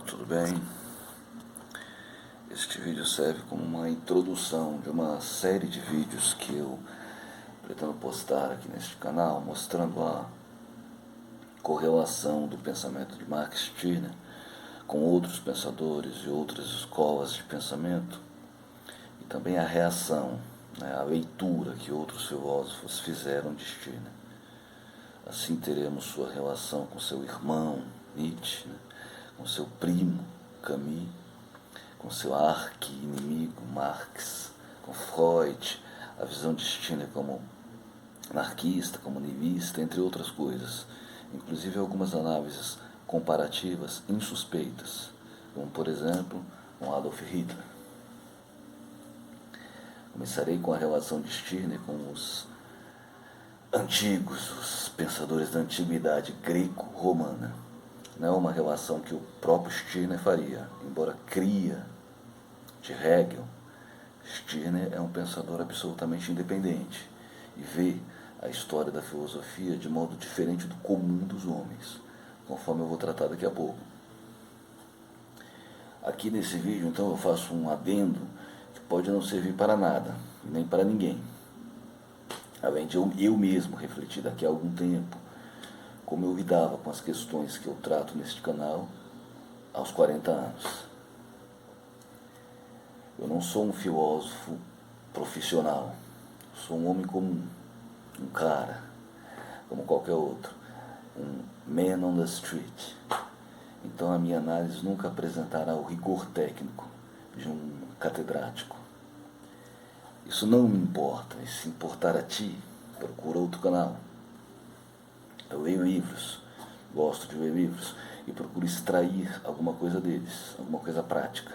tudo bem? Este vídeo serve como uma introdução de uma série de vídeos que eu pretendo postar aqui neste canal, mostrando a correlação do pensamento de Max Stirner com outros pensadores e outras escolas de pensamento, e também a reação, a leitura que outros filósofos fizeram de Stirner. Assim teremos sua relação com seu irmão, Nietzsche, com seu primo, Camus, com seu arqui-inimigo, Marx, com Freud, a visão de Stirner como anarquista, comunista, entre outras coisas, inclusive algumas análises comparativas insuspeitas, como por exemplo com Adolf Hitler. Começarei com a relação de Stirner com os antigos, os pensadores da antiguidade greco-romana. Não é uma relação que o próprio Stirner faria, embora cria de Hegel. Stirner é um pensador absolutamente independente e vê a história da filosofia de modo diferente do comum dos homens, conforme eu vou tratar daqui a pouco. Aqui nesse vídeo, então, eu faço um adendo que pode não servir para nada, e nem para ninguém. Além de eu mesmo refletir daqui a algum tempo como eu lidava com as questões que eu trato neste canal aos 40 anos. Eu não sou um filósofo profissional, sou um homem comum, um cara, como qualquer outro, um man on the street. Então a minha análise nunca apresentará o rigor técnico de um catedrático. Isso não me importa, e se importar a ti, procura outro canal. Eu leio livros, gosto de ler livros e procuro extrair alguma coisa deles, alguma coisa prática.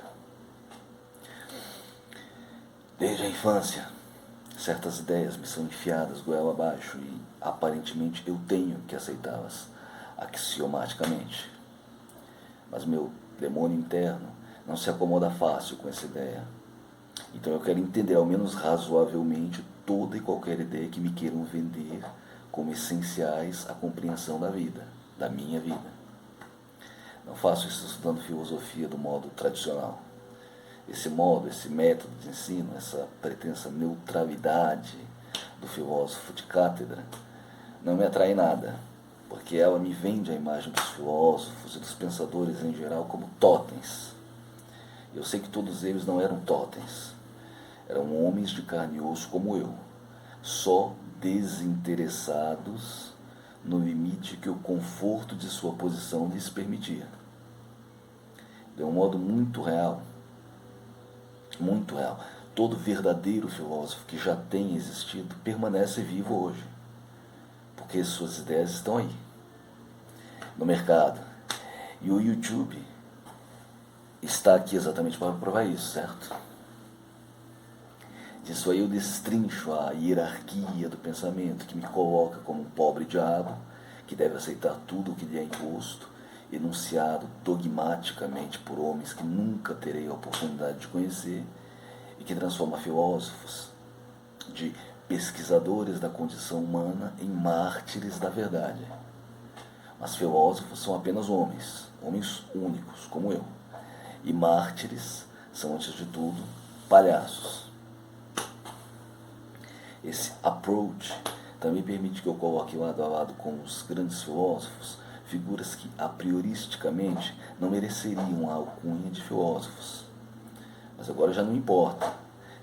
Desde a infância, certas ideias me são enfiadas goela abaixo e aparentemente eu tenho que aceitá-las axiomaticamente. Mas meu demônio interno não se acomoda fácil com essa ideia. Então eu quero entender ao menos razoavelmente toda e qualquer ideia que me queiram vender como essenciais à compreensão da vida, da minha vida. Não faço isso estudando filosofia do modo tradicional. Esse modo, esse método de ensino, essa pretensa neutralidade do filósofo de cátedra não me atrai nada, porque ela me vende a imagem dos filósofos e dos pensadores em geral como totens. Eu sei que todos eles não eram totens, eram homens de carne e osso como eu, só desinteressados no limite que o conforto de sua posição lhes permitia. De um modo muito real, todo verdadeiro filósofo que já tem existido permanece vivo hoje, porque suas ideias estão aí, no mercado. E o YouTube está aqui exatamente para provar isso, certo? Disso aí eu destrincho a hierarquia do pensamento que me coloca como um pobre diabo que deve aceitar tudo o que lhe é imposto, enunciado dogmaticamente por homens que nunca terei a oportunidade de conhecer, e que transforma filósofos de pesquisadores da condição humana em mártires da verdade. Mas filósofos são apenas homens, homens únicos como eu, e mártires são, antes de tudo, palhaços. Esse approach também permite que eu coloque lado a lado com os grandes filósofos figuras que, a prioristicamente, não mereceriam a alcunha de filósofos. Mas agora já não importa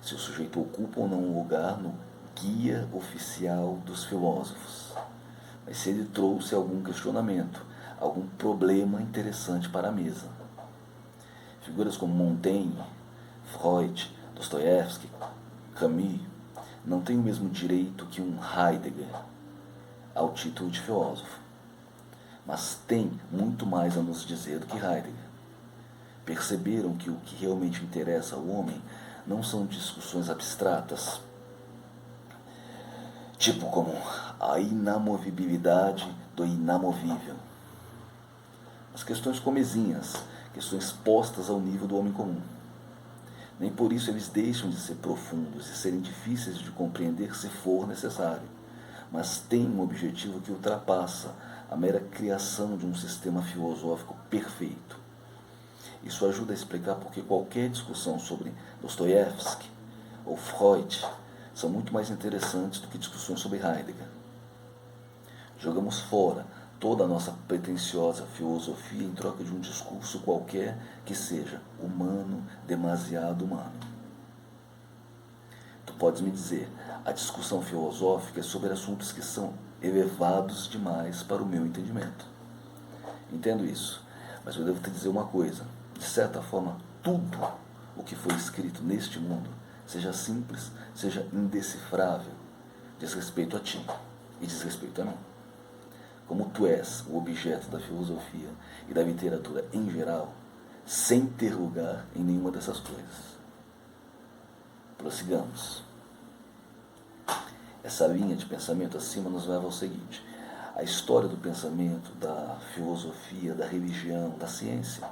se o sujeito ocupa ou não um lugar no guia oficial dos filósofos, mas se ele trouxe algum questionamento, algum problema interessante para a mesa. Figuras como Montaigne, Freud, Dostoiévski, Camus não têm o mesmo direito que um Heidegger ao título de filósofo, mas têm muito mais a nos dizer do que Heidegger. Perceberam que o que realmente interessa ao homem não são discussões abstratas, tipo como a inamovibilidade do inamovível, mas questões comezinhas, questões postas ao nível do homem comum. Nem por isso eles deixam de ser profundos e serem difíceis de compreender se for necessário, mas têm um objetivo que ultrapassa a mera criação de um sistema filosófico perfeito. Isso ajuda a explicar porque qualquer discussão sobre Dostoiévski ou Freud são muito mais interessantes do que discussões sobre Heidegger. Jogamos fora toda a nossa pretensiosa filosofia em troca de um discurso qualquer que seja humano, demasiado humano. Tu podes me dizer, a discussão filosófica é sobre assuntos que são elevados demais para o meu entendimento. Entendo isso, mas eu devo te dizer uma coisa. De certa forma, tudo o que foi escrito neste mundo, seja simples, seja indecifrável, diz respeito a ti e diz respeito a mim. Como tu és o objeto da filosofia e da literatura em geral, sem ter lugar em nenhuma dessas coisas. Prossigamos. Essa linha de pensamento acima nos leva ao seguinte: a história do pensamento, da filosofia, da religião, da ciência,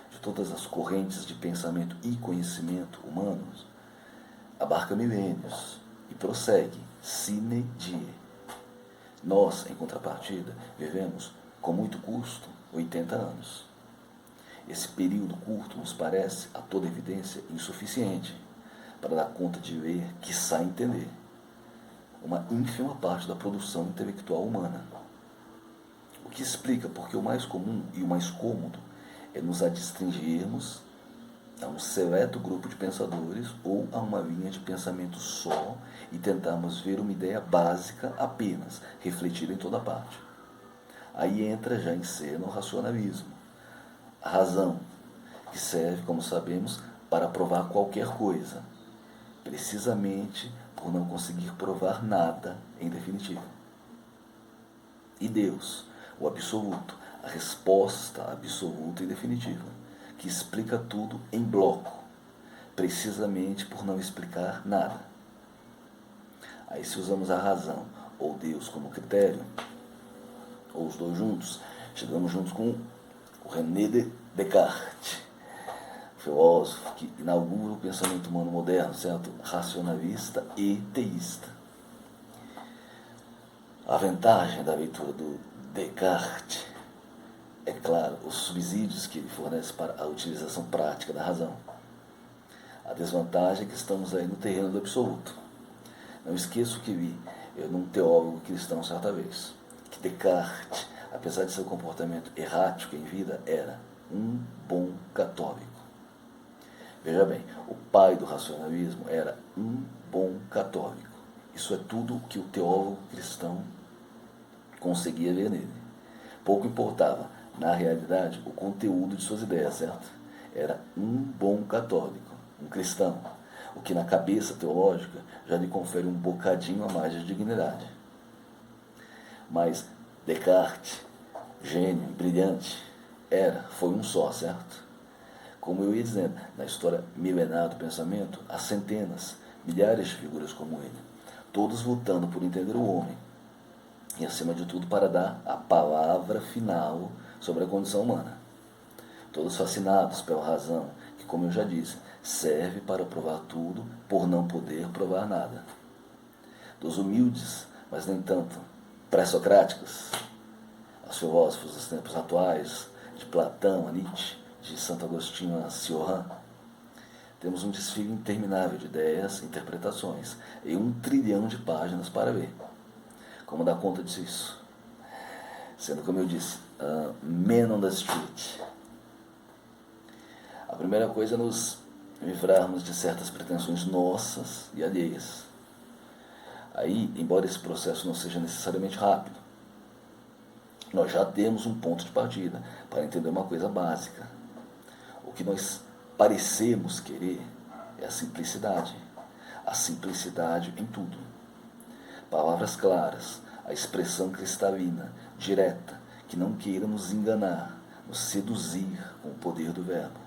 de todas as correntes de pensamento e conhecimento humanos, abarca milênios e prossegue sine die. Nós, em contrapartida, vivemos, com muito custo, 80 anos. Esse período curto nos parece, a toda evidência, insuficiente para dar conta de ler, quiçá entender, uma ínfima parte da produção intelectual humana. O que explica porque o mais comum e o mais cômodo é nos adstringirmos a um seleto grupo de pensadores ou a uma linha de pensamento só e tentarmos ver uma ideia básica apenas, refletida em toda parte. Aí entra já em cena o racionalismo, a razão, que serve, como sabemos, para provar qualquer coisa, precisamente por não conseguir provar nada em definitivo. E Deus, o absoluto, a resposta absoluta e definitiva, que explica tudo em bloco, precisamente por não explicar nada. Aí se usamos a razão ou Deus como critério, ou os dois juntos, chegamos juntos com o René Descartes, filósofo que inaugura o pensamento humano moderno, certo? Racionalista e teísta. A vantagem da leitura do Descartes é claro, os subsídios que ele fornece para a utilização prática da razão. A desvantagem é que estamos aí no terreno do absoluto. Não esqueço que vi eu num teólogo cristão certa vez, que Descartes, apesar de seu comportamento errático em vida, era um bom católico. Veja bem, o pai do racionalismo era um bom católico. Isso é tudo que o teólogo cristão conseguia ver nele. Pouco importava, na realidade, o conteúdo de suas ideias, certo? Era um bom católico, um cristão, o que na cabeça teológica já lhe confere um bocadinho a mais de dignidade. Mas Descartes, gênio, brilhante, foi um só, certo? Como eu ia dizendo, na história milenar do pensamento, há centenas, milhares de figuras como ele, todos lutando por entender o homem, e acima de tudo para dar a palavra final sobre a condição humana. Todos fascinados pela razão, que, como eu já disse, serve para provar tudo por não poder provar nada. Dos humildes, mas nem tanto, pré-socráticos, aos filósofos dos tempos atuais, de Platão a Nietzsche, de Santo Agostinho a Cioran, temos um desfile interminável de ideias, interpretações e 1 trilhão de páginas para ler. Como dar conta disso? Sendo, como eu disse, man on the street. A primeira coisa é nos livrarmos de certas pretensões nossas e alheias. Aí, embora esse processo não seja necessariamente rápido, nós já temos um ponto de partida para entender uma coisa básica. O que nós parecemos querer é a simplicidade. A simplicidade em tudo. Palavras claras, a expressão cristalina, direta, que não queira nos enganar, nos seduzir com o poder do verbo.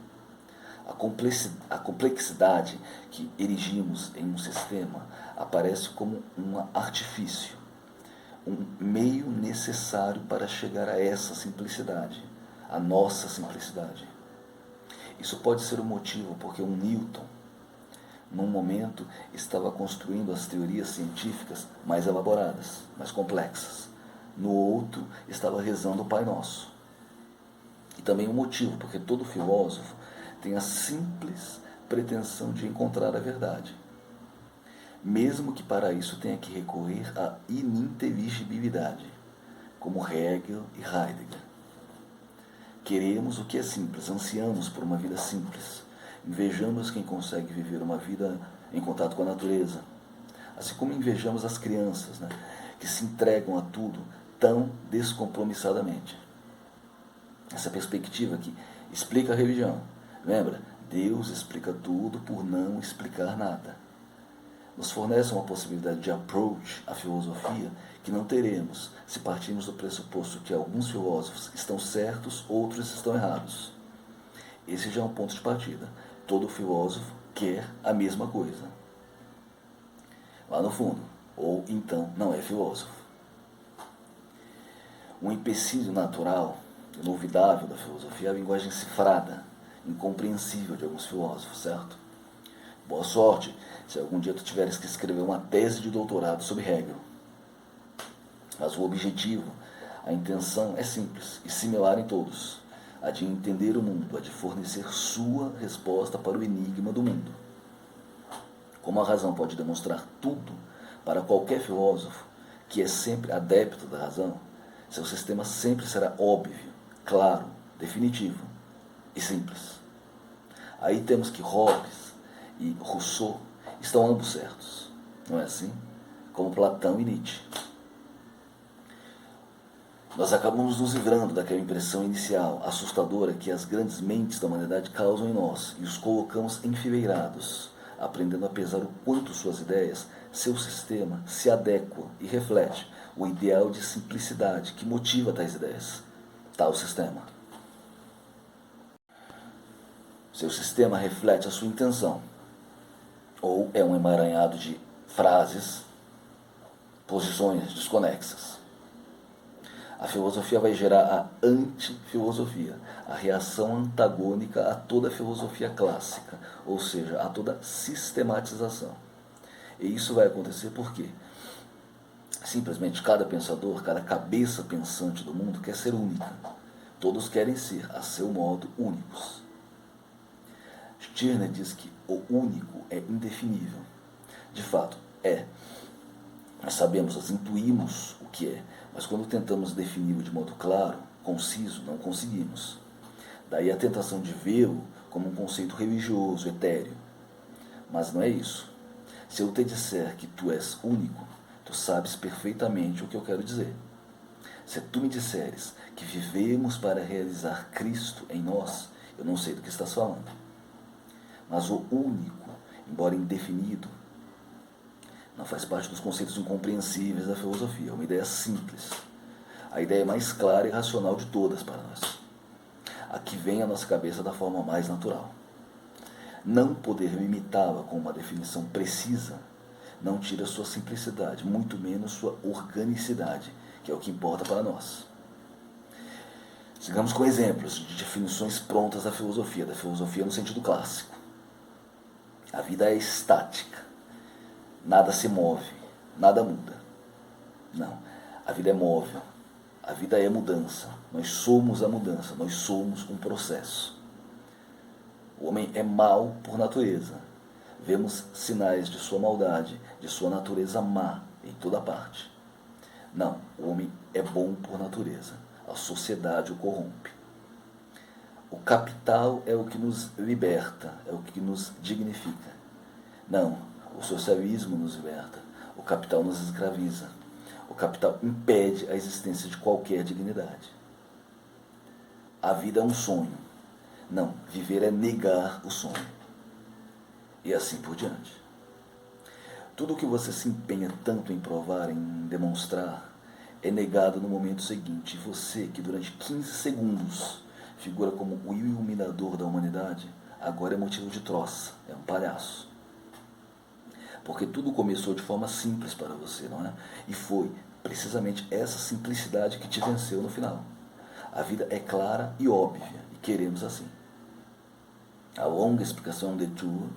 A complexidade que erigimos em um sistema aparece como um artifício, um meio necessário para chegar a essa simplicidade, a nossa simplicidade. Isso pode ser o motivo porque um Newton, num momento, estava construindo as teorias científicas mais elaboradas, mais complexas. No outro, estava rezando o Pai Nosso. E também um motivo, porque todo filósofo tem a simples pretensão de encontrar a verdade, mesmo que para isso tenha que recorrer à ininteligibilidade, como Hegel e Heidegger. Queremos o que é simples, ansiamos por uma vida simples, invejamos quem consegue viver uma vida em contato com a natureza, assim como invejamos as crianças, né, que se entregam a tudo tão descompromissadamente. Essa perspectiva que explica a religião. Lembra? Deus explica tudo por não explicar nada. Nos fornece uma possibilidade de approach à filosofia que não teremos se partirmos do pressuposto que alguns filósofos estão certos, outros estão errados. Esse já é um ponto de partida. Todo filósofo quer a mesma coisa. Lá no fundo. Ou então não é filósofo. Um empecilho natural, inovidável da filosofia é a linguagem cifrada, incompreensível de alguns filósofos, certo? Boa sorte se algum dia tu tiveres que escrever uma tese de doutorado sobre Hegel. Mas o objetivo, a intenção é simples e similar em todos, a de entender o mundo, a de fornecer sua resposta para o enigma do mundo. Como a razão pode demonstrar tudo para qualquer filósofo, que é sempre adepto da razão, seu sistema sempre será óbvio, claro, definitivo e simples. Aí temos que Hobbes e Rousseau estão ambos certos, não é assim? Como Platão e Nietzsche. Nós acabamos nos livrando daquela impressão inicial assustadora que as grandes mentes da humanidade causam em nós e os colocamos enfileirados, aprendendo a pesar o quanto suas ideias, seu sistema, se adequa e reflete o ideal de simplicidade que motiva tais ideias, tal sistema. Seu sistema reflete a sua intenção, ou é um emaranhado de frases, posições desconexas. A filosofia vai gerar a antifilosofia, a reação antagônica a toda a filosofia clássica, ou seja, a toda sistematização. E isso vai acontecer porque simplesmente cada pensador, cada cabeça pensante do mundo quer ser única. Todos querem ser, a seu modo, únicos. Stirner diz que o único é indefinível. De fato, é. Nós sabemos, nós intuímos o que é, mas quando tentamos defini-lo de modo claro, conciso, não conseguimos. Daí a tentação de vê-lo como um conceito religioso, etéreo. Mas não é isso. Se eu te disser que tu és único, tu sabes perfeitamente o que eu quero dizer. Se tu me disseres que vivemos para realizar Cristo em nós, eu não sei do que estás falando. Mas o único, embora indefinido, não faz parte dos conceitos incompreensíveis da filosofia. É uma ideia simples. A ideia mais clara e racional de todas para nós. A que vem à nossa cabeça da forma mais natural. Não poder limitá-la com uma definição precisa não tira sua simplicidade, muito menos sua organicidade, que é o que importa para nós. Sigamos com exemplos de definições prontas da filosofia no sentido clássico. A vida é estática. Nada se move, nada muda. Não, a vida é móvel, a vida é mudança. Nós somos a mudança, nós somos um processo. O homem é mau por natureza. Vemos sinais de sua maldade, de sua natureza má em toda parte. Não, o homem é bom por natureza. A sociedade o corrompe. O capital é o que nos liberta, é o que nos dignifica. Não, o socialismo nos liberta, o capital nos escraviza, o capital impede a existência de qualquer dignidade. A vida é um sonho. Não, viver é negar o sonho. E assim por diante. Tudo o que você se empenha tanto em provar, em demonstrar, é negado no momento seguinte. E você, que durante 15 segundos figura como o iluminador da humanidade, agora é motivo de troça, é um palhaço. Porque tudo começou de forma simples para você, não é? E foi precisamente essa simplicidade que te venceu no final. A vida é clara e óbvia, e queremos assim. A longa explicação de tudo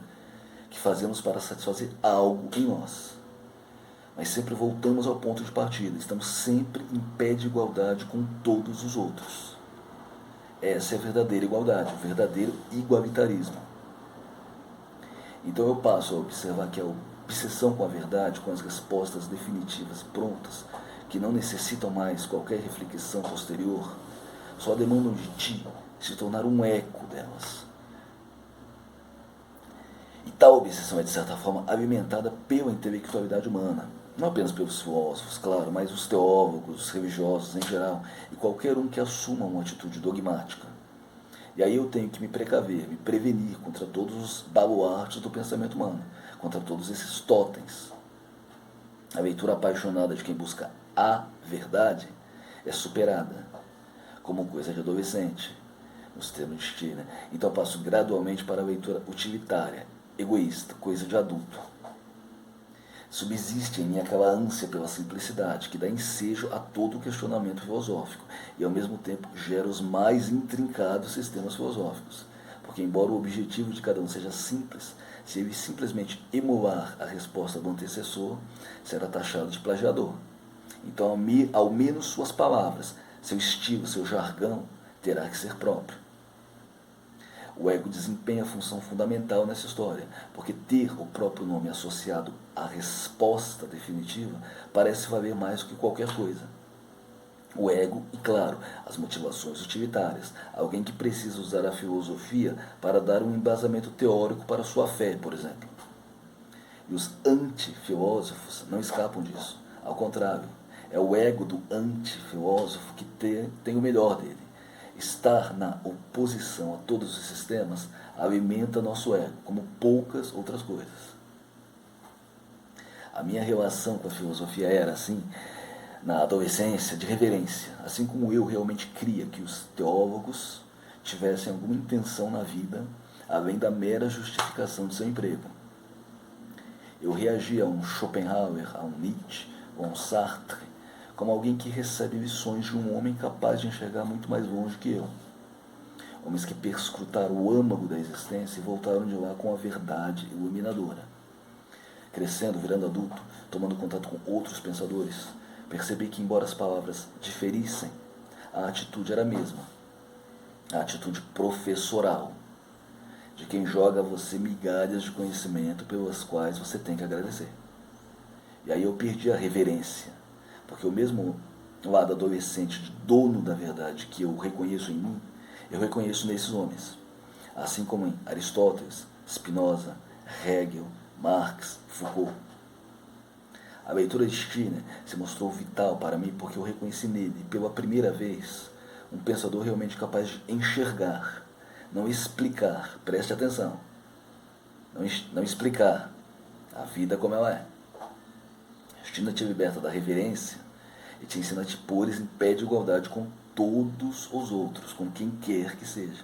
que fazemos para satisfazer algo em nós. Mas sempre voltamos ao ponto de partida, estamos sempre em pé de igualdade com todos os outros. Essa é a verdadeira igualdade, o verdadeiro igualitarismo. Então eu passo a observar que a obsessão com a verdade, com as respostas definitivas prontas, que não necessitam mais qualquer reflexão posterior, só demandam de ti se tornar um eco delas. E tal obsessão é, de certa forma, alimentada pela intelectualidade humana. Não apenas pelos filósofos, claro, mas os teólogos, os religiosos em geral, e qualquer um que assuma uma atitude dogmática. E aí eu tenho que me precaver, me prevenir contra todos os baluartes do pensamento humano, contra todos esses totens. A leitura apaixonada de quem busca a verdade é superada como coisa de adolescente, nos termos de Stirner. Então eu passo gradualmente para a leitura utilitária, egoísta, coisa de adulto. Subsiste em mim aquela ânsia pela simplicidade, que dá ensejo a todo o questionamento filosófico e, ao mesmo tempo, gera os mais intrincados sistemas filosóficos. Porque, embora o objetivo de cada um seja simples, se ele simplesmente emular a resposta do antecessor, será taxado de plagiador. Então, ao menos suas palavras, seu estilo, seu jargão, terá que ser próprio. O ego desempenha a função fundamental nessa história, porque ter o próprio nome associado à resposta definitiva parece valer mais do que qualquer coisa. O ego e, claro, as motivações utilitárias, alguém que precisa usar a filosofia para dar um embasamento teórico para sua fé, por exemplo. E os antifilósofos não escapam disso. Ao contrário, é o ego do antifilósofo que tem o melhor dele. Estar na oposição a todos os sistemas alimenta nosso ego, como poucas outras coisas. A minha relação com a filosofia era, assim, na adolescência, de reverência, assim como eu realmente cria que os teólogos tivessem alguma intenção na vida, além da mera justificação de seu emprego. Eu reagia a um Schopenhauer, a um Nietzsche, ou a um Sartre, como alguém que recebe lições de um homem capaz de enxergar muito mais longe que eu. Homens que perscrutaram o âmago da existência e voltaram de lá com a verdade iluminadora. Crescendo, virando adulto, tomando contato com outros pensadores, percebi que, embora as palavras diferissem, a atitude era a mesma. A atitude professoral, de quem joga a você migalhas de conhecimento pelas quais você tem que agradecer. E aí eu perdi a reverência, porque o mesmo lado adolescente de dono da verdade que eu reconheço em mim, eu reconheço nesses homens. Assim como em Aristóteles, Spinoza, Hegel, Marx, Foucault. A leitura de Stirner se mostrou vital para mim porque eu reconheci nele, pela primeira vez, um pensador realmente capaz de enxergar, não explicar, preste atenção, não explicar a vida como ela é. Stirner te liberta da reverência e te ensina a te pôres em pé de igualdade com todos os outros, com quem quer que seja.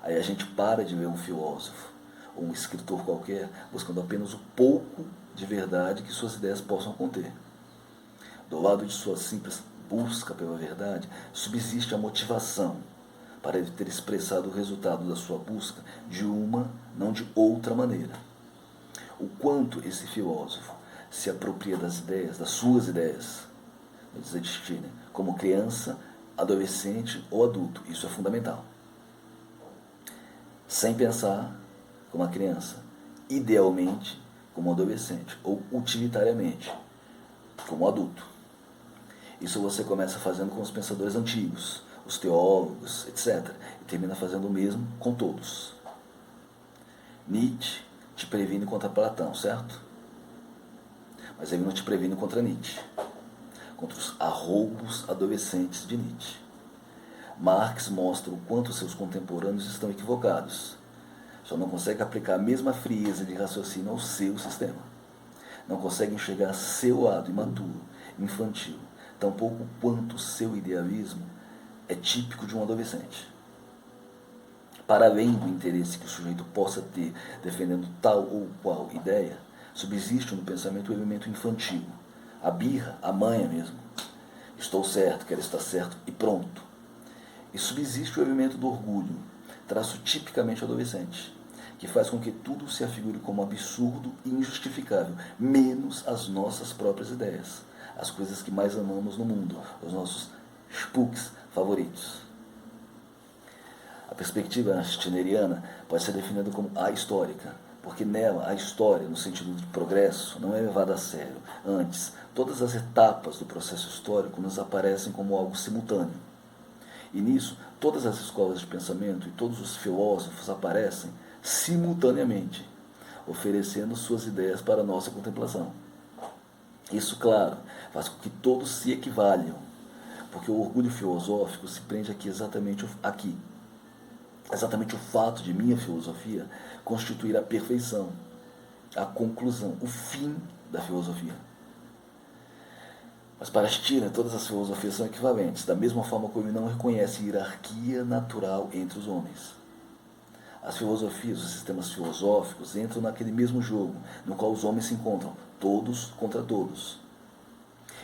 Aí a gente para de ver um filósofo ou um escritor qualquer buscando apenas o pouco de verdade que suas ideias possam conter. Do lado de sua simples busca pela verdade, subsiste a motivação para ele ter expressado o resultado da sua busca de uma, não de outra maneira. O quanto esse filósofo se apropria das ideias, das suas ideias, diz Stirner, como criança, adolescente ou adulto. Isso é fundamental. Sem pensar como a criança, idealmente como adolescente, ou utilitariamente como adulto. Isso você começa fazendo com os pensadores antigos, os teólogos, etc. E termina fazendo o mesmo com todos. Nietzsche te previne contra Platão, certo? Mas ele não te previne contra Nietzsche, contra os arroubos adolescentes de Nietzsche. Marx mostra o quanto seus contemporâneos estão equivocados. Só não consegue aplicar a mesma frieza de raciocínio ao seu sistema. Não consegue enxergar seu lado imaturo, infantil, tampouco quanto seu idealismo é típico de um adolescente. Para além do interesse que o sujeito possa ter defendendo tal ou qual ideia, subsiste no pensamento o elemento infantil, a birra, a manha mesmo. Estou certo, quero estar certo e pronto. E subsiste o elemento do orgulho, traço tipicamente adolescente, que faz com que tudo se afigure como absurdo e injustificável, menos as nossas próprias ideias, as coisas que mais amamos no mundo, os nossos spooks favoritos. A perspectiva stirneriana pode ser definida como ahistórica, porque nela a história, no sentido de progresso, não é levada a sério. Antes, todas as etapas do processo histórico nos aparecem como algo simultâneo. E nisso, todas as escolas de pensamento e todos os filósofos aparecem simultaneamente, oferecendo suas ideias para a nossa contemplação. Isso, claro, faz com que todos se equivalham, porque o orgulho filosófico se prende aqui exatamente aqui. Exatamente o fato de minha filosofia constituir a perfeição, a conclusão, o fim da filosofia. Mas para Stirner, todas as filosofias são equivalentes, da mesma forma como ele não reconhece hierarquia natural entre os homens. As filosofias, os sistemas filosóficos entram naquele mesmo jogo, no qual os homens se encontram, todos contra todos.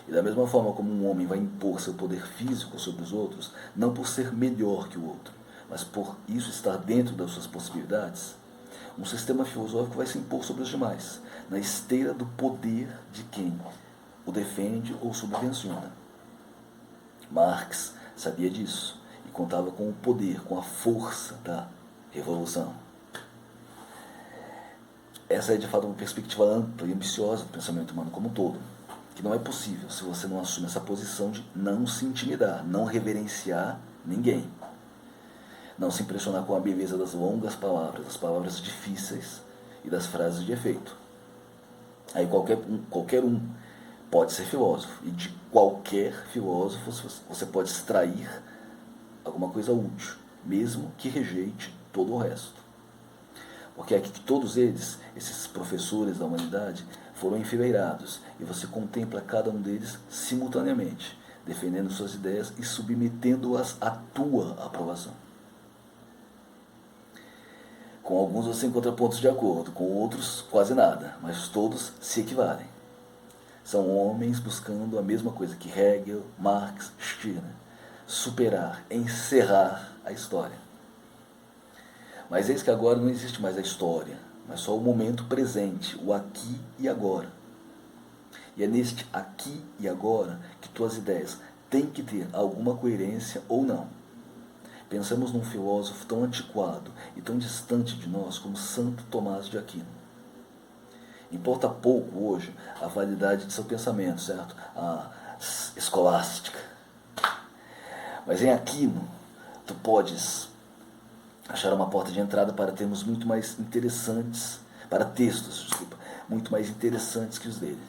E da mesma forma como um homem vai impor seu poder físico sobre os outros, não por ser melhor que o outro, mas por isso estar dentro das suas possibilidades, um sistema filosófico vai se impor sobre os demais, na esteira do poder de quem o defende ou subvenciona. Marx sabia disso e contava com o poder, com a força da revolução. Essa é de fato uma perspectiva ampla e ambiciosa do pensamento humano como um todo, que não é possível se você não assume essa posição de não se intimidar, não reverenciar ninguém, não se impressionar com a beleza das longas palavras, das palavras difíceis e das frases de efeito. Aí qualquer um pode ser filósofo, e de qualquer filósofo você pode extrair alguma coisa útil, mesmo que rejeite todo o resto. Porque é que todos eles, esses professores da humanidade, foram enfileirados, e você contempla cada um deles simultaneamente, defendendo suas ideias e submetendo-as à tua aprovação. Com alguns você encontra pontos de acordo, com outros quase nada, mas todos se equivalem. São homens buscando a mesma coisa que Hegel, Marx, Stirner: superar, encerrar a história. Mas eis que agora não existe mais a história, mas só o momento presente, o aqui e agora. E é neste aqui e agora que tuas ideias têm que ter alguma coerência ou não. Pensamos num filósofo tão antiquado e tão distante de nós como Santo Tomás de Aquino. Importa pouco hoje a validade de seu pensamento, certo? A escolástica. Mas em Aquino, tu podes achar uma porta de entrada para termos muito mais interessantes, para textos, muito mais interessantes que os dele.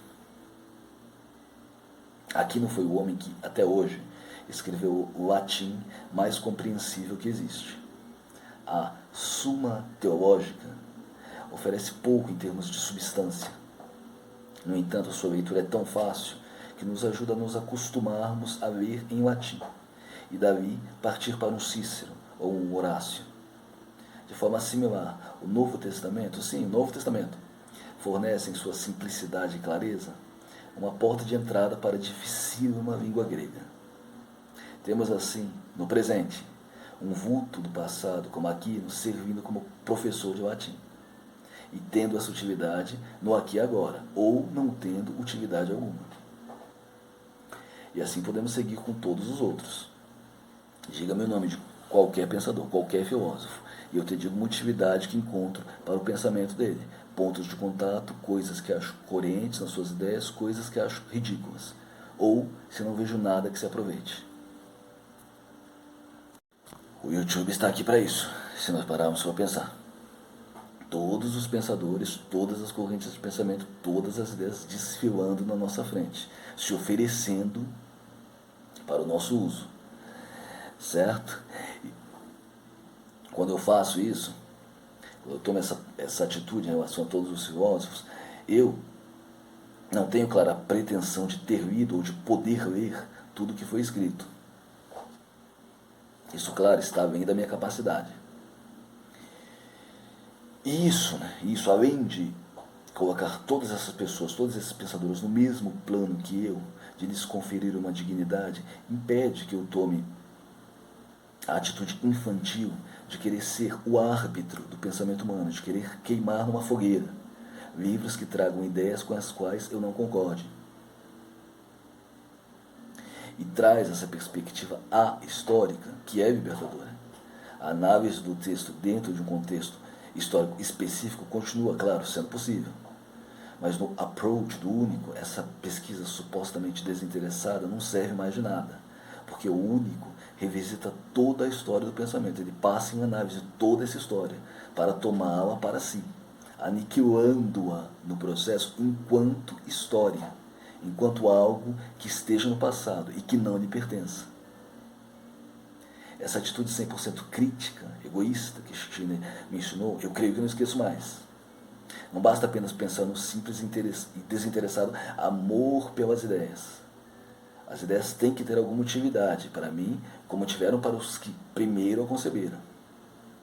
Aquino foi o homem que, até hoje, escreveu o latim mais compreensível que existe. A Suma Teológica oferece pouco em termos de substância. No entanto, a sua leitura é tão fácil que nos ajuda a nos acostumarmos a ler em latim e dali partir para um Cícero ou um Horácio. De forma similar, o Novo Testamento, fornece em sua simplicidade e clareza uma porta de entrada para a dificílima língua grega. Temos assim, no presente, um vulto do passado como Aquino servindo como professor de latim, e tendo essa utilidade no aqui e agora, ou não tendo utilidade alguma. E assim podemos seguir com todos os outros. Diga-me o nome de qualquer pensador, qualquer filósofo, e eu te digo uma utilidade que encontro para o pensamento dele. Pontos de contato, coisas que acho coerentes nas suas ideias, coisas que acho ridículas. Ou, se não vejo nada que se aproveite. O YouTube está aqui para isso, se nós pararmos para pensar. Todos os pensadores, todas as correntes de pensamento, todas as ideias desfilando na nossa frente, se oferecendo para o nosso uso. Certo? Quando eu faço isso, quando eu tomo essa atitude em relação a todos os filósofos, eu não tenho clara pretensão de ter lido ou de poder ler tudo que foi escrito. Isso, claro, está além da minha capacidade. E isso, além de colocar todas essas pessoas, todos esses pensadores no mesmo plano que eu, de lhes conferir uma dignidade, impede que eu tome a atitude infantil de querer ser o árbitro do pensamento humano, de querer queimar numa fogueira livros que tragam ideias com as quais eu não concorde. E traz essa perspectiva ahistórica, que é libertadora. A análise do texto dentro de um contexto histórico específico continua, claro, sendo possível. Mas no approach do único, essa pesquisa supostamente desinteressada não serve mais de nada, porque o único revisita toda a história do pensamento, ele passa em análise toda essa história para tomá-la para si, aniquilando-a no processo enquanto história, enquanto algo que esteja no passado e que não lhe pertença. Essa atitude 100% crítica, egoísta que Stirner me ensinou, eu creio que não esqueço mais. Não basta apenas pensar no simples e desinteressado amor pelas ideias. As ideias têm que ter alguma utilidade para mim, como tiveram para os que primeiro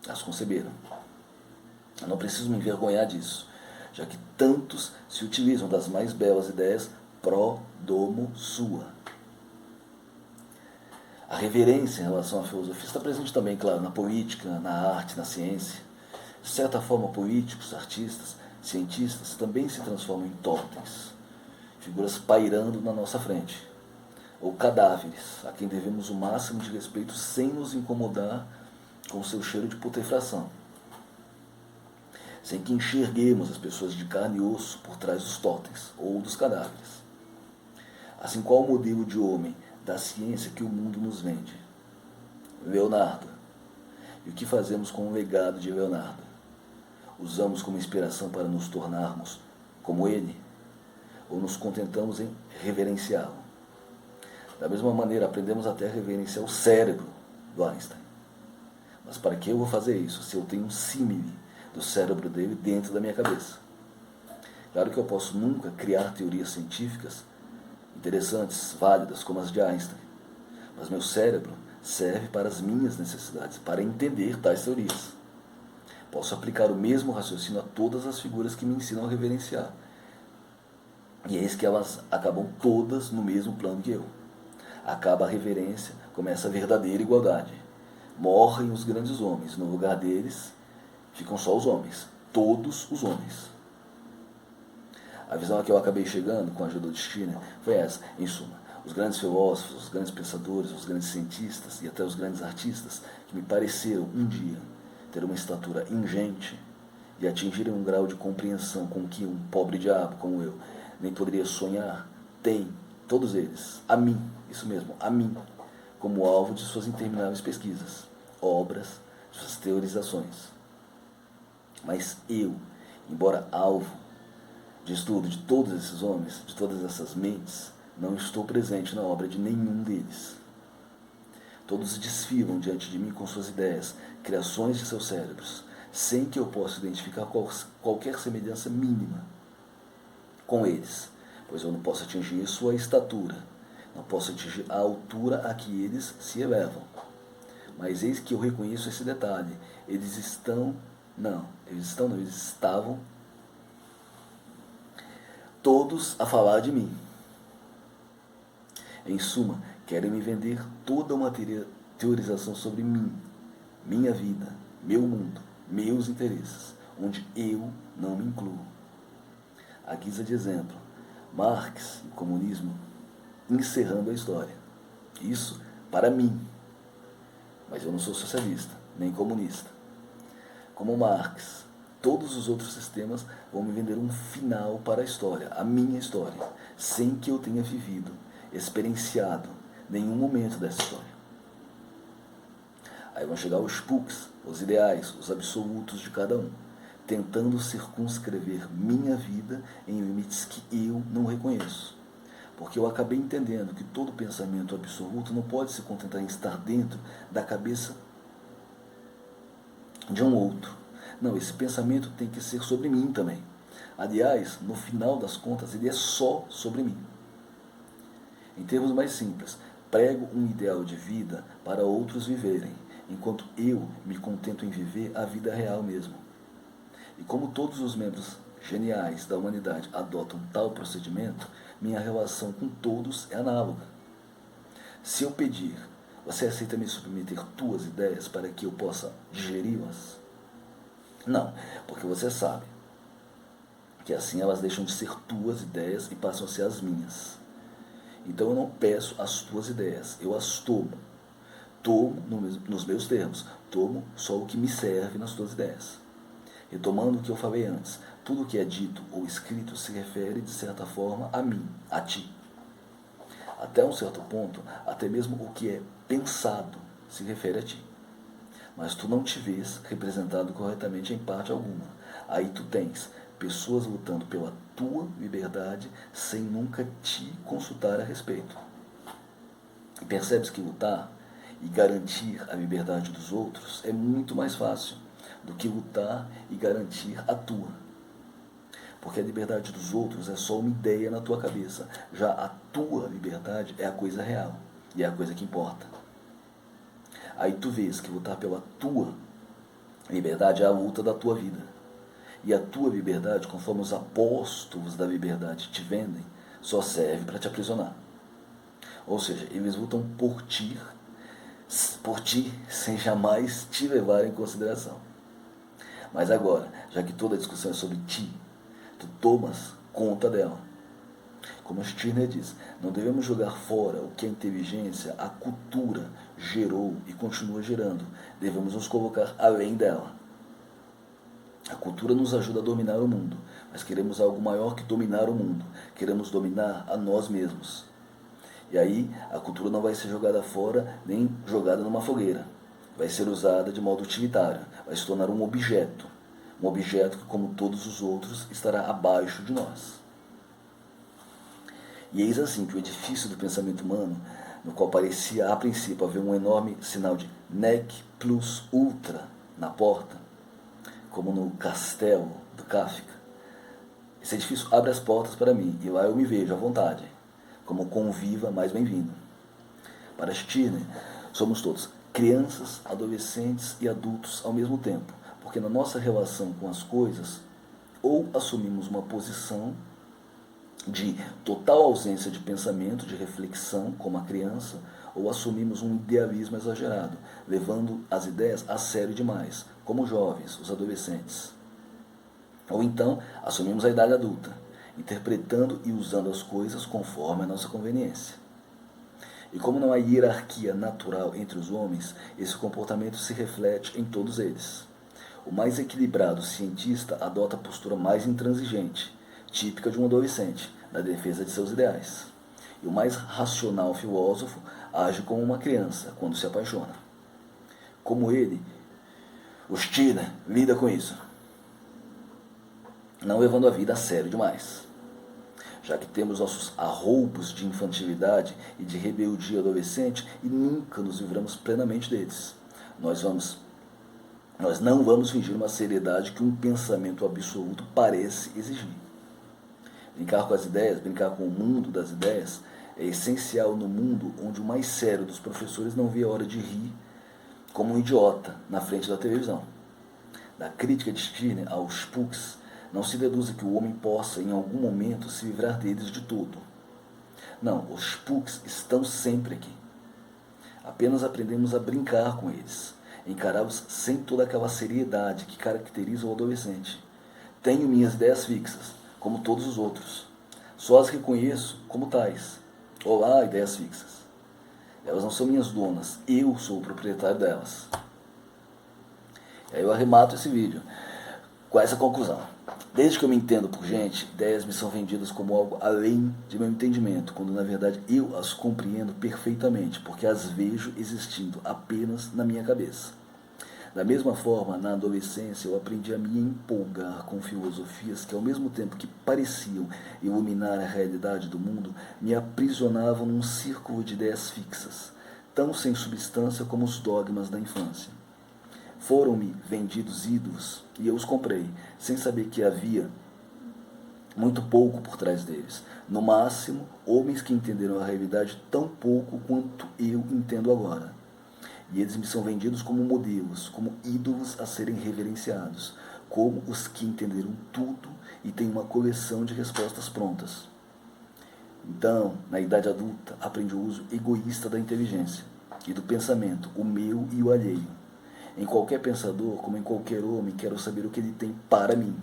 as conceberam. Eu não preciso me envergonhar disso, já que tantos se utilizam das mais belas ideias pro domo sua. A reverência em relação à filosofia está presente também, claro, na política, na arte, na ciência. De certa forma, políticos, artistas, cientistas também se transformam em totens, figuras pairando na nossa frente, ou cadáveres, a quem devemos o máximo de respeito sem nos incomodar com o seu cheiro de putrefação, sem que enxerguemos as pessoas de carne e osso por trás dos totens ou dos cadáveres. Assim, qual o modelo de homem da ciência que o mundo nos vende? Leonardo. E o que fazemos com o legado de Leonardo? Usamos como inspiração para nos tornarmos como ele? Ou nos contentamos em reverenciá-lo? Da mesma maneira, aprendemos até a reverenciar o cérebro do Einstein. Mas para que eu vou fazer isso se eu tenho um símile do cérebro dele dentro da minha cabeça? Claro que eu posso nunca criar teorias científicas interessantes, válidas, como as de Einstein. Mas meu cérebro serve para as minhas necessidades, para entender tais teorias. Posso aplicar o mesmo raciocínio a todas as figuras que me ensinam a reverenciar. E eis que elas acabam todas no mesmo plano que eu. Acaba a reverência, começa a verdadeira igualdade. Morrem os grandes homens, no lugar deles ficam só os homens, todos os homens. A visão a que eu acabei chegando com a ajuda de Stirner foi essa, em suma. Os grandes filósofos, os grandes pensadores, os grandes cientistas e até os grandes artistas que me pareceram um dia ter uma estatura ingente e atingirem um grau de compreensão com que um pobre diabo como eu nem poderia sonhar, têm, todos eles, a mim, isso mesmo, a mim, como alvo de suas intermináveis pesquisas, obras, suas teorizações. Mas eu, embora alvo de estudo de todos esses homens, de todas essas mentes, não estou presente na obra de nenhum deles. Todos desfilam diante de mim com suas ideias, criações de seus cérebros, sem que eu possa identificar qualquer semelhança mínima com eles, pois eu não posso atingir sua estatura, não posso atingir a altura a que eles se elevam. Mas eis que eu reconheço esse detalhe, eles estavam todos a falar de mim. Em suma, querem me vender toda uma teorização sobre mim, minha vida, meu mundo, meus interesses, onde eu não me incluo. À guisa de exemplo, Marx e o comunismo encerrando a história. Isso para mim. Mas eu não sou socialista, nem comunista. Como Marx, todos os outros sistemas vão me vender um final para a história, a minha história, sem que eu tenha vivido, experienciado nenhum momento dessa história. Aí vão chegar os pucks, os ideais, os absolutos de cada um, tentando circunscrever minha vida em limites que eu não reconheço. Porque eu acabei entendendo que todo pensamento absoluto não pode se contentar em estar dentro da cabeça de um outro. Não, esse pensamento tem que ser sobre mim também. Aliás, no final das contas, ele é só sobre mim. Em termos mais simples, prego um ideal de vida para outros viverem, enquanto eu me contento em viver a vida real mesmo. E como todos os membros geniais da humanidade adotam tal procedimento, minha relação com todos é análoga. Se eu pedir, você aceita me submeter tuas ideias para que eu possa digeri-las? Não, porque você sabe que assim elas deixam de ser tuas ideias e passam a ser as minhas. Então eu não peço as tuas ideias, eu as tomo. tomo nos meus termos, tomo só o que me serve nas tuas ideias. Retomando o que eu falei antes, tudo o que é dito ou escrito se refere, de certa forma, a mim, a ti. Até um certo ponto, até mesmo o que é pensado se refere a ti. Mas tu não te vês representado corretamente em parte alguma. Aí tu tens pessoas lutando pela tua liberdade sem nunca te consultar a respeito. E percebes que lutar e garantir a liberdade dos outros é muito mais fácil do que lutar e garantir a tua. Porque a liberdade dos outros é só uma ideia na tua cabeça. Já a tua liberdade é a coisa real e é a coisa que importa. Aí tu vês que lutar pela tua liberdade é a luta da tua vida. E a tua liberdade, conforme os apóstolos da liberdade te vendem, só serve para te aprisionar. Ou seja, eles lutam por ti sem jamais te levar em consideração. Mas agora, já que toda a discussão é sobre ti, tu tomas conta dela. Como Stirner diz, não devemos jogar fora o que a inteligência, a cultura gerou e continua gerando. Devemos nos colocar além dela. A cultura nos ajuda a dominar o mundo, mas queremos algo maior que dominar o mundo. Queremos dominar a nós mesmos. E aí a cultura não vai ser jogada fora nem jogada numa fogueira. Vai ser usada de modo utilitário, vai se tornar um objeto que, como todos os outros, estará abaixo de nós. E eis assim que o edifício do pensamento humano, no qual parecia a princípio haver um enorme sinal de nec plus ultra na porta, como no castelo do Kafka, esse edifício abre as portas para mim, e lá eu me vejo à vontade, como conviva mais bem-vindo. Para Stirner, somos todos crianças, adolescentes e adultos ao mesmo tempo, porque na nossa relação com as coisas, ou assumimos uma posição de total ausência de pensamento, de reflexão, como a criança, ou assumimos um idealismo exagerado, levando as ideias a sério demais, como os jovens, os adolescentes. Ou então, assumimos a idade adulta, interpretando e usando as coisas conforme a nossa conveniência. E como não há hierarquia natural entre os homens, esse comportamento se reflete em todos eles. O mais equilibrado cientista adota a postura mais intransigente, típica de um adolescente, na defesa de seus ideais. E o mais racional filósofo age como uma criança quando se apaixona. Como ele, o Stirner lida com isso, não levando a vida a sério demais. Já que temos nossos arroubos de infantilidade e de rebeldia adolescente e nunca nos livramos plenamente deles. Nós não vamos fingir uma seriedade que um pensamento absoluto parece exigir. Brincar com as ideias, brincar com o mundo das ideias, é essencial no mundo onde o mais sério dos professores não vê a hora de rir como um idiota na frente da televisão. Da crítica de Stirner aos Spooks, não se deduza que o homem possa, em algum momento, se livrar deles de todo. Não, os Spooks estão sempre aqui. Apenas aprendemos a brincar com eles, encará-los sem toda aquela seriedade que caracteriza o adolescente. Tenho minhas ideias fixas, como todos os outros. Só as reconheço como tais. Olá, ideias fixas. Elas não são minhas donas, eu sou o proprietário delas. E aí eu arremato esse vídeo com essa conclusão. Desde que eu me entendo por gente, ideias me são vendidas como algo além de meu entendimento, quando na verdade eu as compreendo perfeitamente, porque as vejo existindo apenas na minha cabeça. Da mesma forma, na adolescência, eu aprendi a me empolgar com filosofias que, ao mesmo tempo que pareciam iluminar a realidade do mundo, me aprisionavam num círculo de ideias fixas, tão sem substância como os dogmas da infância. Foram-me vendidos ídolos e eu os comprei, sem saber que havia muito pouco por trás deles. No máximo, homens que entenderam a realidade tão pouco quanto eu entendo agora. E eles me são vendidos como modelos, como ídolos a serem reverenciados, como os que entenderam tudo e têm uma coleção de respostas prontas. Então, na idade adulta, aprendi o uso egoísta da inteligência e do pensamento, o meu e o alheio. Em qualquer pensador, como em qualquer homem, quero saber o que ele tem para mim.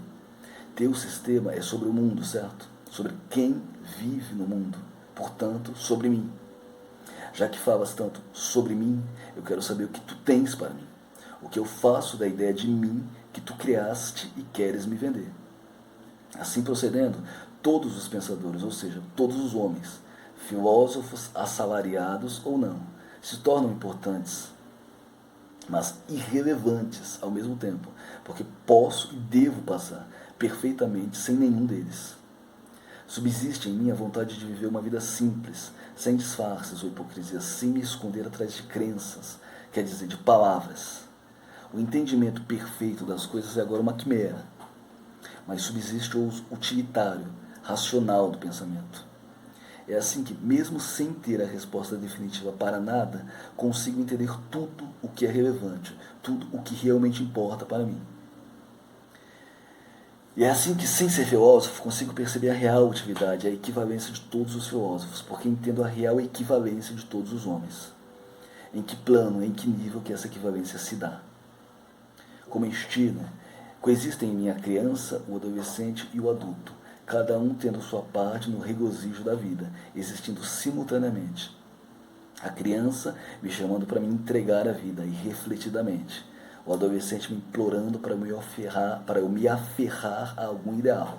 Teu sistema é sobre o mundo, certo? Sobre quem vive no mundo. Portanto, sobre mim. Já que falas tanto sobre mim, eu quero saber o que tu tens para mim. O que eu faço da ideia de mim que tu criaste e queres me vender. Assim procedendo, todos os pensadores, ou seja, todos os homens, filósofos assalariados ou não, se tornam importantes, mas irrelevantes ao mesmo tempo, porque posso e devo passar perfeitamente sem nenhum deles. Subsiste em mim a vontade de viver uma vida simples, sem disfarces ou hipocrisias, sem me esconder atrás de crenças, quer dizer, de palavras. O entendimento perfeito das coisas é agora uma quimera, mas subsiste o utilitário, racional do pensamento. É assim que, mesmo sem ter a resposta definitiva para nada, consigo entender tudo o que é relevante, tudo o que realmente importa para mim. E é assim que, sem ser filósofo, consigo perceber a real utilidade, a equivalência de todos os filósofos, porque entendo a real equivalência de todos os homens. Em que plano, em que nível que essa equivalência se dá. Como estilo, coexistem em mim a criança, o adolescente e o adulto, cada um tendo sua parte no regozijo da vida, existindo simultaneamente. A criança me chamando para me entregar a vida irrefletidamente, o adolescente me implorando para eu me aferrar a algum ideal,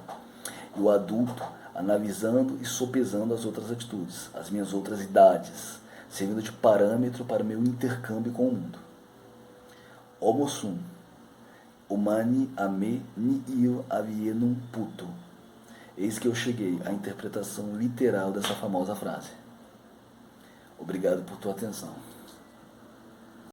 e o adulto analisando e sopesando as outras atitudes, as minhas outras idades, servindo de parâmetro para o meu intercâmbio com o mundo. Homo sum, humani a me nihil alienum puto. Eis que eu cheguei à interpretação literal dessa famosa frase. Obrigado por tua atenção.